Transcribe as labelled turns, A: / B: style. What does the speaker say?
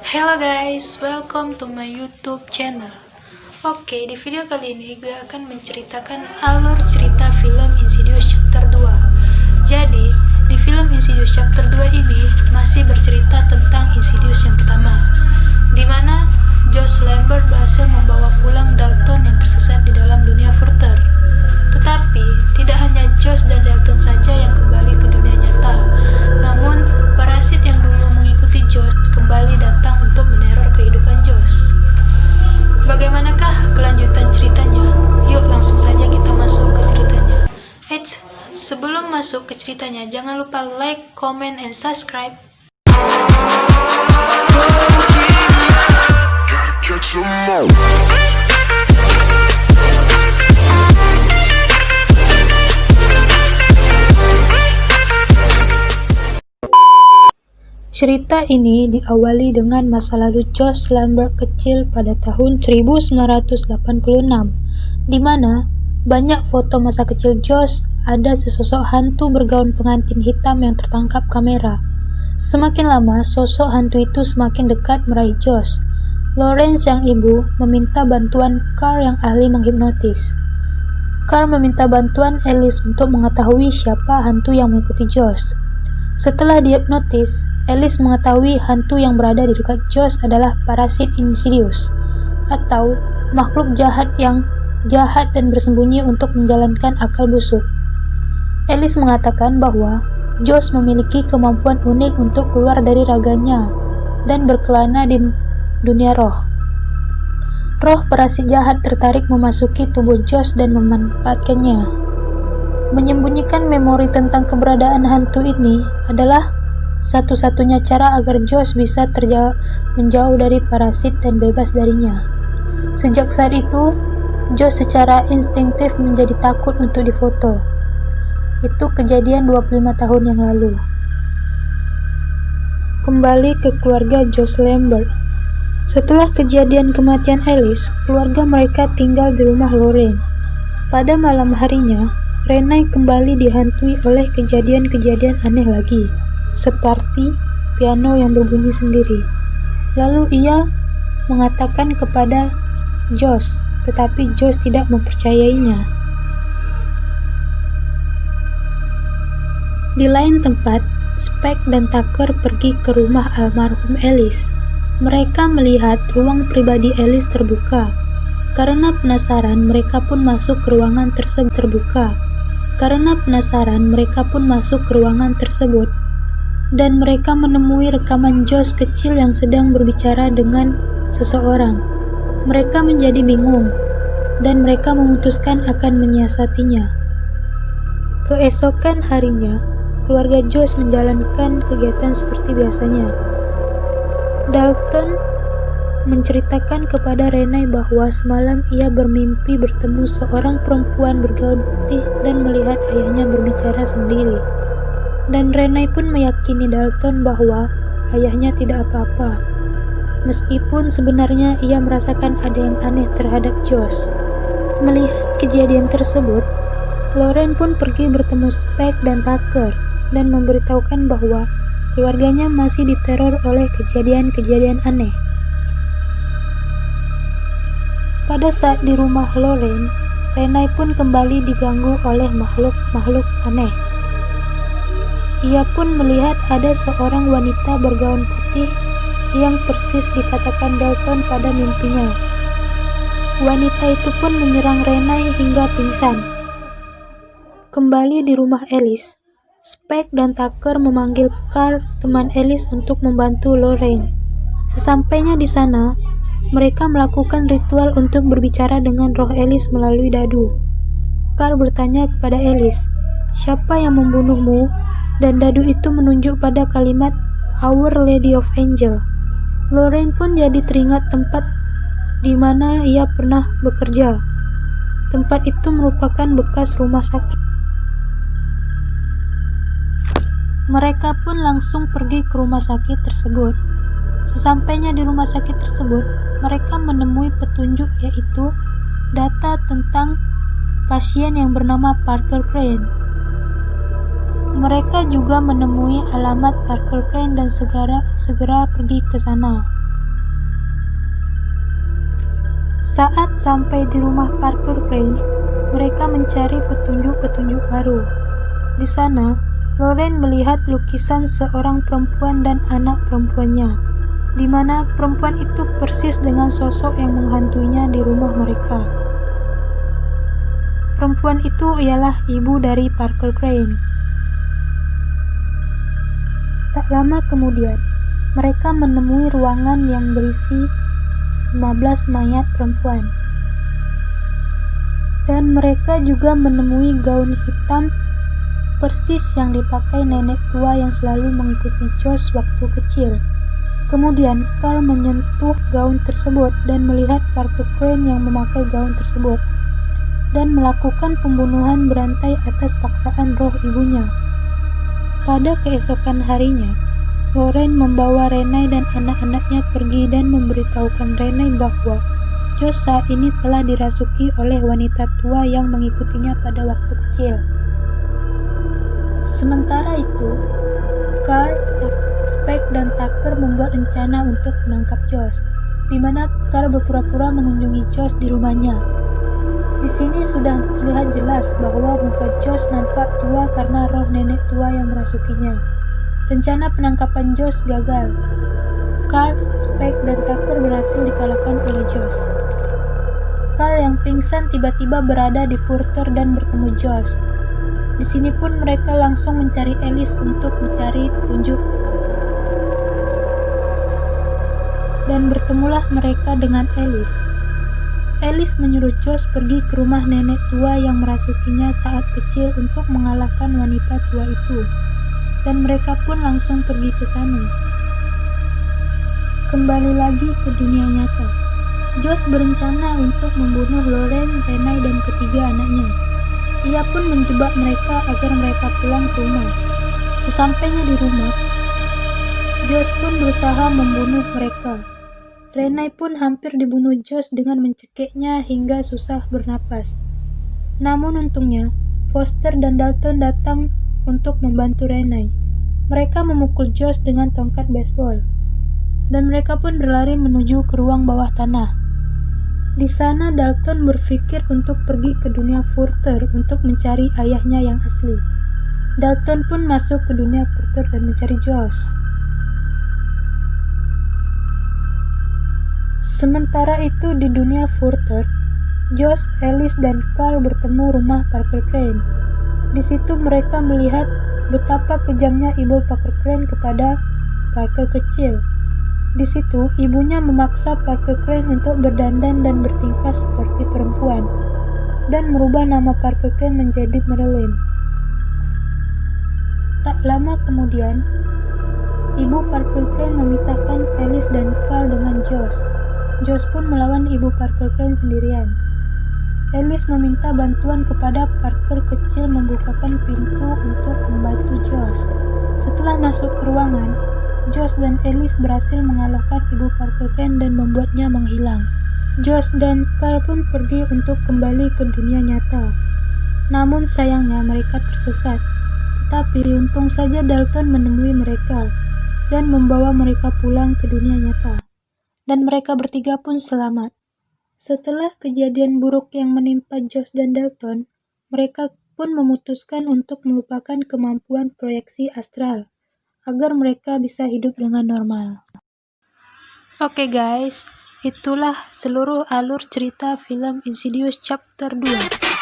A: Hello guys, welcome to my YouTube channel. Oke, di video kali ini gue akan menceritakan alur cerita film Insidious Chapter 2. Jadi, di film Insidious Chapter 2 ini masih bercerita tentang Insidious yang pertama, di mana Josh Lambert berhasil membawa pulang Dalton yang tersesat di dalam dunia further. Tetapi, tidak hanya Josh dan Dalton saja yang kembali ke dunia nyata, namun parasit yang dulu mengikuti Josh kembali datang untuk meneror kehidupan Josh. Bagaimanakah kelanjutan ceritanya? Yuk langsung saja kita masuk ke ceritanya. Sebelum masuk ke ceritanya, jangan lupa like, comment, and subscribe. Cerita ini diawali dengan masa lalu Josh Lambert kecil pada tahun 1986, di mana banyak foto masa kecil Josh ada sesosok hantu bergaun pengantin hitam yang tertangkap kamera. Semakin lama, sosok hantu itu semakin dekat meraih Josh. Lawrence yang ibu meminta bantuan Carl yang ahli menghipnotis. Carl meminta bantuan Alice untuk mengetahui siapa hantu yang mengikuti Josh. Setelah dihipnotis, Alice mengetahui hantu yang berada di dekat Josh adalah parasit Insidious, atau makhluk jahat yang jahat dan bersembunyi untuk menjalankan akal busuk. Alice mengatakan bahwa Josh memiliki kemampuan unik untuk keluar dari raganya dan berkelana di dunia roh. Roh parasit jahat tertarik memasuki tubuh Josh dan memanfaatkannya. Menyembunyikan memori tentang keberadaan hantu ini adalah satu-satunya cara agar Josh bisa menjauh dari parasit dan bebas darinya. Sejak saat itu, Josh secara instinktif menjadi takut untuk difoto. Itu kejadian 25 tahun yang lalu. Kembali ke keluarga Josh Lambert. Setelah kejadian kematian Alice, keluarga mereka tinggal di rumah Lorraine. Pada malam harinya, Renai kembali dihantui oleh kejadian-kejadian aneh lagi, seperti piano yang berbunyi sendiri. Lalu ia mengatakan kepada Josh, tetapi Josh tidak mempercayainya. Di lain tempat, Spike dan Tucker pergi ke rumah almarhum Alice. Mereka melihat ruang pribadi Alice terbuka. Karena penasaran, mereka pun masuk ke ruangan tersebut dan mereka menemui rekaman Josh kecil yang sedang berbicara dengan seseorang. Mereka menjadi bingung dan mereka memutuskan akan menyiasatinya. Keesokan harinya, keluarga Josh menjalankan kegiatan seperti biasanya. Dalton menceritakan kepada Renai bahwa semalam ia bermimpi bertemu seorang perempuan bergaun putih dan melihat ayahnya berbicara sendiri. Dan Renai pun meyakini Dalton bahwa ayahnya tidak apa-apa, meskipun sebenarnya ia merasakan ada yang aneh terhadap Josh. Melihat kejadian tersebut, Lauren pun pergi bertemu Spike dan Tucker dan memberitahukan bahwa keluarganya masih diteror oleh kejadian-kejadian aneh. Pada saat di rumah Lorraine, Renai pun kembali diganggu oleh makhluk-makhluk aneh. Ia pun melihat ada seorang wanita bergaun putih yang persis dikatakan Dalton pada mimpinya. Wanita itu pun menyerang Renai hingga pingsan. Kembali di rumah Alice, Spike dan Tucker memanggil Carl, teman Alice, untuk membantu Lorraine. Sesampainya di sana, mereka melakukan ritual untuk berbicara dengan roh Alice melalui dadu. Carl bertanya kepada Alice, "Siapa yang membunuhmu?" Dan dadu itu menunjuk pada kalimat Our Lady of Angel. Lorraine pun jadi teringat tempat di mana ia pernah bekerja. Tempat itu merupakan bekas rumah sakit. Mereka pun langsung pergi ke rumah sakit tersebut. Sesampainya di rumah sakit tersebut, mereka menemui petunjuk, yaitu data tentang pasien yang bernama Parker Crane. Mereka juga menemui alamat Parker Crane dan segera pergi ke sana. Saat sampai di rumah Parker Crane, mereka mencari petunjuk-petunjuk baru. Di sana, Lorraine melihat lukisan seorang perempuan dan anak perempuannya, di mana perempuan itu persis dengan sosok yang menghantuinya di rumah mereka. Perempuan itu ialah ibu dari Parker Crane. Tak lama kemudian, mereka menemui ruangan yang berisi 15 mayat perempuan. Dan mereka juga menemui gaun hitam persis yang dipakai nenek tua yang selalu mengikuti Josh waktu kecil. Kemudian Carl menyentuh gaun tersebut dan melihat Parker Crane yang memakai gaun tersebut dan melakukan pembunuhan berantai atas paksaan roh ibunya. Pada keesokan harinya, Lorraine membawa Renai dan anak-anaknya pergi dan memberitahukan Renai bahwa Josh saat ini telah dirasuki oleh wanita tua yang mengikutinya pada waktu kecil. Sementara itu, Carl, Spike, dan Tucker membuat rencana untuk menangkap Josh, di mana Carl berpura-pura mengunjungi Josh di rumahnya. Di sini sudah terlihat jelas bahwa muka Josh nampak tua karena roh nenek tua yang merasukinya. Rencana penangkapan Josh gagal. Carl, Spike, dan Tucker berhasil dikalahkan oleh Josh. Carl yang pingsan tiba-tiba berada di Further dan bertemu Josh. Di sini pun mereka langsung mencari Alice untuk mencari petunjuk. Dan bertemulah mereka dengan Alice. Alice menyuruh Josh pergi ke rumah nenek tua yang merasukinya saat kecil untuk mengalahkan wanita tua itu. Dan mereka pun langsung pergi ke sana. Kembali lagi ke dunia nyata. Josh berencana untuk membunuh Lorraine, Renai, dan ketiga anaknya. Ia pun menjebak mereka agar mereka pulang ke rumah. Sesampainya di rumah, Josh pun berusaha membunuh mereka. Renai pun hampir dibunuh Josh dengan mencekiknya hingga susah bernapas. Namun untungnya, Foster dan Dalton datang untuk membantu Renai. Mereka memukul Josh dengan tongkat baseball, dan mereka pun berlari menuju ke ruang bawah tanah. Di sana Dalton berpikir untuk pergi ke dunia Further untuk mencari ayahnya yang asli. Dalton pun masuk ke dunia Further dan mencari Josh. Sementara itu di dunia Further, Josh, Alice, dan Carl bertemu rumah Parker Crane. Di situ mereka melihat betapa kejamnya ibu Parker Crane kepada Parker kecil. Di situ ibunya memaksa Parker Crane untuk berdandan dan bertingkah seperti perempuan, dan merubah nama Parker Crane menjadi Marilyn. Tak lama kemudian, ibu Parker Crane memisahkan Alice dan Carl dengan Josh. Josh pun melawan ibu Parker Crane sendirian. Alice meminta bantuan kepada Parker kecil membukakan pintu untuk membantu Josh. Setelah masuk ke ruangan, Josh dan Alice berhasil mengalahkan ibu Parker Crane dan membuatnya menghilang. Josh dan Carl pun pergi untuk kembali ke dunia nyata. Namun sayangnya mereka tersesat. Tetapi untung saja Dalton menemui mereka dan membawa mereka pulang ke dunia nyata. Dan mereka bertiga pun selamat. Setelah kejadian buruk yang menimpa Josh dan Dalton, mereka pun memutuskan untuk melupakan kemampuan proyeksi astral, agar mereka bisa hidup dengan normal. Oke guys, itulah seluruh alur cerita film Insidious Chapter 2.